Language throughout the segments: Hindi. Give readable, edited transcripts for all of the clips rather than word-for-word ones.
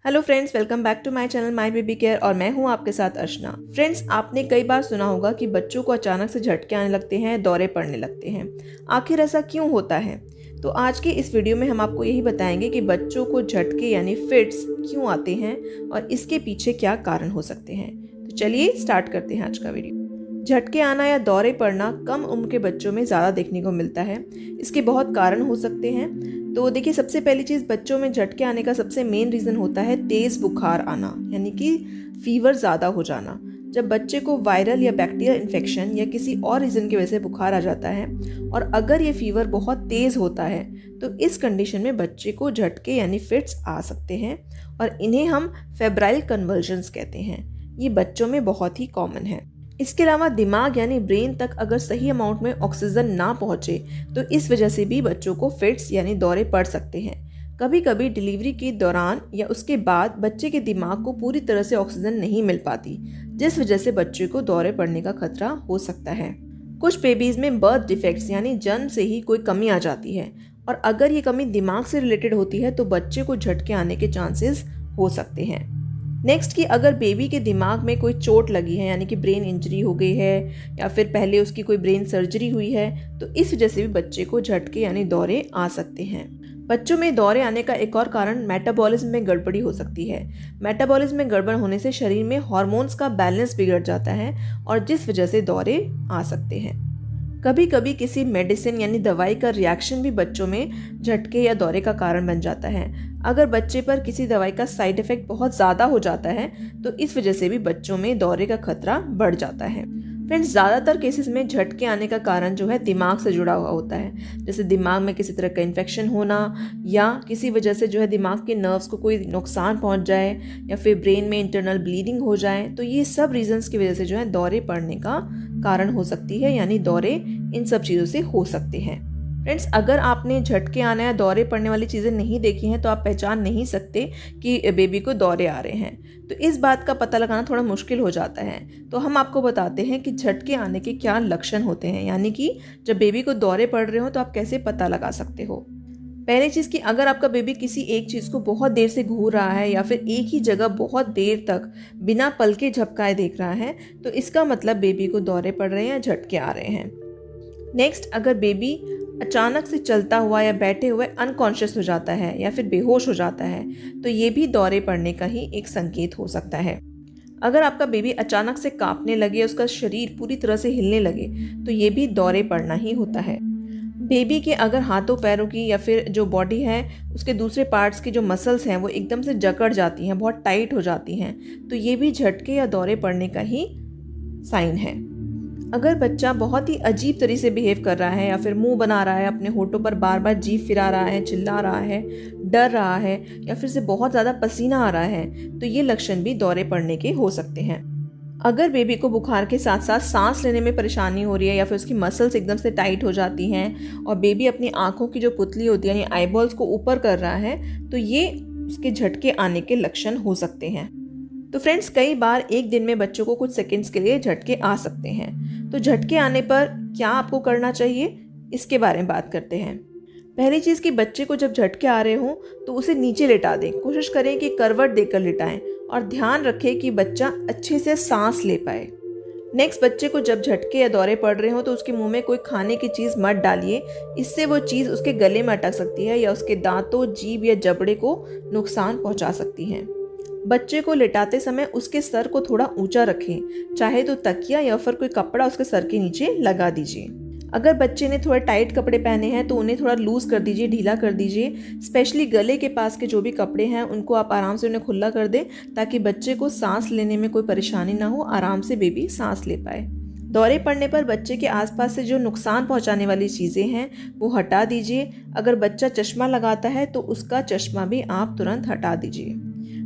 Hello friends, welcome back to my channel my baby care और मैं हूं आपके साथ अर्चना। फ्रेंड्स, आपने कई बार सुना होगा कि बच्चों को अचानक से झटके आने लगते हैं, दौरे पड़ने लगते हैं। आखिर ऐसा क्यों होता है? तो आज के इस वीडियो में हम आपको यही बताएंगे कि बच्चों को झटके यानी फिट्स क्यों आते हैं और इसके पीछे क्या कारण हो सकते हैं। तो चलिए स्टार्ट करते हैं आज का वीडियो। झटके आना या दौरे पड़ना कम उम्र के बच्चों में ज़्यादा देखने को मिलता है। इसके बहुत कारण हो सकते हैं। तो देखिए, सबसे पहली चीज़, बच्चों में झटके आने का सबसे मेन रीज़न होता है तेज़ बुखार आना, यानी कि फीवर ज़्यादा हो जाना। जब बच्चे को वायरल या बैक्टीरियल इन्फेक्शन या किसी और रीज़न की वजह से बुखार आ जाता है और अगर ये फीवर बहुत तेज़ होता है तो इस कंडीशन में बच्चे को झटके यानी फिट्स आ सकते हैं और इन्हें हम फेब्राइल कन्वर्जन्स कहते हैं। ये बच्चों में बहुत ही कॉमन है। इसके अलावा दिमाग यानी ब्रेन तक अगर सही अमाउंट में ऑक्सीजन ना पहुंचे तो इस वजह से भी बच्चों को फिट्स यानी दौरे पड़ सकते हैं। कभी कभी डिलीवरी के दौरान या उसके बाद बच्चे के दिमाग को पूरी तरह से ऑक्सीजन नहीं मिल पाती, जिस वजह से बच्चे को दौरे पड़ने का खतरा हो सकता है। कुछ बेबीज में बर्थ डिफेक्ट्स यानी जन्म से ही कोई कमी आ जाती है और अगर ये कमी दिमाग से रिलेटेड होती है तो बच्चे को झटके आने के चांसेस हो सकते हैं। नेक्स्ट कि अगर बेबी के दिमाग में कोई चोट लगी है, यानी कि ब्रेन इंजरी हो गई है या फिर पहले उसकी कोई ब्रेन सर्जरी हुई है, तो इस वजह से भी बच्चे को झटके यानी दौरे आ सकते हैं। बच्चों में दौरे आने का एक और कारण मेटाबॉलिज्म में गड़बड़ी हो सकती है। मेटाबॉलिज्म में गड़बड़ होने से शरीर में हार्मोन्स का बैलेंस बिगड़ जाता है और जिस वजह से दौरे आ सकते हैं। कभी कभी किसी मेडिसिन यानी दवाई का रिएक्शन भी बच्चों में झटके या दौरे का कारण बन जाता है। अगर बच्चे पर किसी दवाई का साइड इफेक्ट बहुत ज़्यादा हो जाता है तो इस वजह से भी बच्चों में दौरे का खतरा बढ़ जाता है। फ्रेंड्स, ज़्यादातर केसेस में झटके आने का कारण जो है दिमाग से जुड़ा हुआ होता है, जैसे दिमाग में किसी तरह का इन्फेक्शन होना या किसी वजह से जो है दिमाग के नर्व्स को कोई नुकसान पहुंच जाए या फिर ब्रेन में इंटरनल ब्लीडिंग हो जाए। तो ये सब रीजंस की वजह से जो है दौरे पड़ने का कारण हो सकती है, यानी दौरे इन सब चीज़ों से हो सकते हैं। फ्रेंड्स, अगर आपने झटके आना या दौरे पड़ने वाली चीज़ें नहीं देखी हैं तो आप पहचान नहीं सकते कि बेबी को दौरे आ रहे हैं। तो इस बात का पता लगाना थोड़ा मुश्किल हो जाता है। तो हम आपको बताते हैं कि झटके आने के क्या लक्षण होते हैं, यानी कि जब बेबी को दौरे पड़ रहे हो तो आप कैसे पता लगा सकते हो। पहली चीज़ कि अगर आपका बेबी किसी एक चीज़ को बहुत देर से घूर रहा है या फिर एक ही जगह बहुत देर तक बिना पलके झपकाए देख रहा है तो इसका मतलब बेबी को दौरे पड़ रहे हैं या झटके आ रहे हैं। नेक्स्ट, अगर बेबी अचानक से चलता हुआ या बैठे हुए अनकॉन्शियस हो जाता है या फिर बेहोश हो जाता है तो ये भी दौरे पड़ने का ही एक संकेत हो सकता है। अगर आपका बेबी अचानक से कांपने लगे, उसका शरीर पूरी तरह से हिलने लगे तो ये भी दौरे पड़ना ही होता है। बेबी के अगर हाथों पैरों की या फिर जो बॉडी है उसके दूसरे पार्ट्स की जो मसल्स हैं वो एकदम से जकड़ जाती हैं, बहुत टाइट हो जाती हैं, तो ये भी झटके या दौरे पड़ने का ही साइन है। अगर बच्चा बहुत ही अजीब तरीके से बिहेव कर रहा है या फिर मुंह बना रहा है, अपने होठों पर बार बार जीभ फिरा रहा है, चिल्ला रहा है, डर रहा है या फिर से बहुत ज़्यादा पसीना आ रहा है, तो ये लक्षण भी दौरे पड़ने के हो सकते हैं। अगर बेबी को बुखार के साथ साथ सांस लेने में परेशानी हो रही है या फिर उसकी मसल्स एकदम से टाइट हो जाती हैं और बेबी अपनी आंखों की जो पुतली होती है यानी आईबॉल्स को ऊपर कर रहा है तो ये उसके झटके आने के लक्षण हो सकते हैं। तो फ्रेंड्स, कई बार एक दिन में बच्चों को कुछ सेकंड्स के लिए झटके आ सकते हैं। तो झटके आने पर क्या आपको करना चाहिए, इसके बारे में बात करते हैं। पहली चीज़ कि बच्चे को जब झटके आ रहे हों तो उसे नीचे लेटा दें। कोशिश करें कि करवट देकर लिटाएं और ध्यान रखें कि बच्चा अच्छे से सांस ले पाए। नेक्स्ट, बच्चे को जब झटके या दौरे पड़ रहे हो तो उसके मुंह में कोई खाने की चीज़ मत डालिए, इससे वो चीज़ उसके गले में अटक सकती है या उसके दांतों, जीभ या जबड़े को नुकसान पहुंचा सकती है। बच्चे को लेटाते समय उसके सर को थोड़ा ऊंचा रखें, चाहे तो तकिया या फिर कोई कपड़ा उसके सर के नीचे लगा दीजिए। अगर बच्चे ने थोड़े टाइट कपड़े पहने हैं तो उन्हें थोड़ा लूज कर दीजिए, ढीला कर दीजिए। स्पेशली गले के पास के जो भी कपड़े हैं उनको आप आराम से उन्हें खुला कर दें ताकि बच्चे को सांस लेने में कोई परेशानी ना हो, आराम से बेबी सांस ले पाए। दौरे पड़ने पर बच्चे के आसपास से जो नुकसान पहुंचाने वाली चीज़ें हैं वो हटा दीजिए। अगर बच्चा चश्मा लगाता है तो उसका चश्मा भी आप तुरंत हटा दीजिए।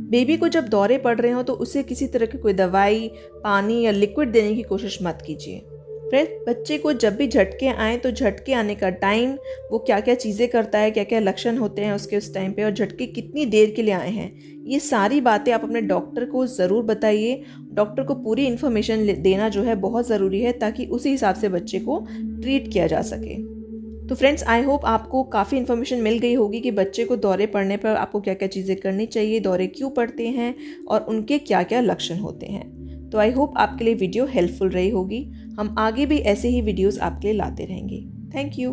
बेबी को जब दौरे पड़ रहे हो तो उसे किसी तरह की कोई दवाई, पानी या लिक्विड देने की कोशिश मत कीजिए। फ्रेंड्स, बच्चे को जब भी झटके आएँ तो झटके आने का टाइम, वो क्या क्या चीज़ें करता है, क्या क्या लक्षण होते हैं उसके उस टाइम पे और झटके कितनी देर के लिए आए हैं, ये सारी बातें आप अपने डॉक्टर को ज़रूर बताइए। डॉक्टर को पूरी इन्फॉर्मेशन देना जो है बहुत ज़रूरी है ताकि उसी हिसाब से बच्चे को ट्रीट किया जा सके। तो फ्रेंड्स, आई होप आपको काफ़ी इन्फॉर्मेशन मिल गई होगी कि बच्चे को दौरे पड़ने पर आपको क्या क्या चीज़ें करनी चाहिए, दौरे क्यों पड़ते हैं और उनके क्या क्या लक्षण होते हैं। तो आई होप आपके लिए वीडियो हेल्पफुल रही होगी। हम आगे भी ऐसे ही वीडियोस आपके लिए लाते रहेंगे। Thank you.